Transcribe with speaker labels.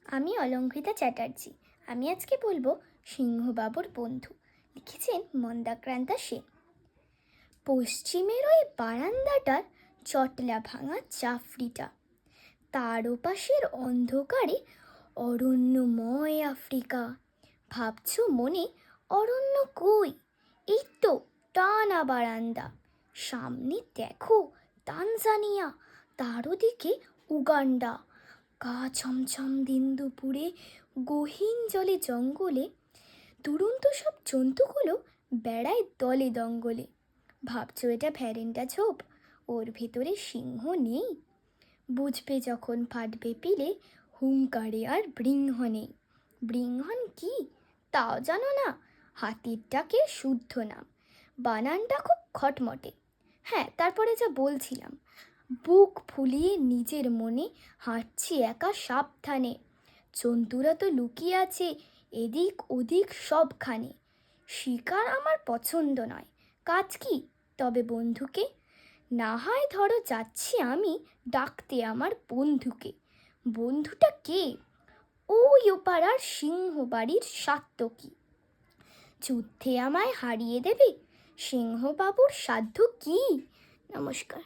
Speaker 1: আমি অলঙ্কৃতা চ্যাটার্জি। আমি আজকে বলবো সিংহবাবুর বন্ধু। লিখেছেন মন্দাক্রান্তা সেন। পশ্চিমের ওই বারান্দাটার চটলা ভাঙা চাফড়িটা, তার ওপাশের অন্ধকারে অরণ্যময় আফ্রিকা। ভাবছো মনে অরণ্য কই? এই তো টানা বারান্দা। সামনে দেখো তানজানিয়া, তার ওদিকে উগান্ডা। গা ছমছম দিন দুপুরে গহীন জলে জঙ্গলে দুরন্ত সব জন্তুগুলো বেড়ায় দলে দঙ্গলে। ভাবছো এটা ভ্যারেন্টা ঝোপ, ওর ভেতরে সিংহ নেই? বুঝবে যখন ফাটবে পিলে, হুঙ্কারে আর বৃংহনে। বৃংহন কি তাও জানো না? হাতির ডাকের শুদ্ধ নাম। বানানটা খুব খটমটে। হ্যাঁ, তারপরে যা বলছিলাম, বুক ফুলিয়ে নিজের মনে হাঁটছি একা সাবধানে। জন্তুরা তো লুকিয়ে আছে এদিক ওদিক সবখানে। শিকার আমার পছন্দ নয়, কাজ কি তবে বন্ধুকে? না হয় ধরো যাচ্ছি আমি ডাকতে আমার বন্ধুকে। বন্ধুটা কে? ওই ওপাড়ার সিংহ বাড়ির সাত্তকী। যুদ্ধে আমায় হারিয়ে দেবে সিংহবাবুর সাধ্য কি? নমস্কার।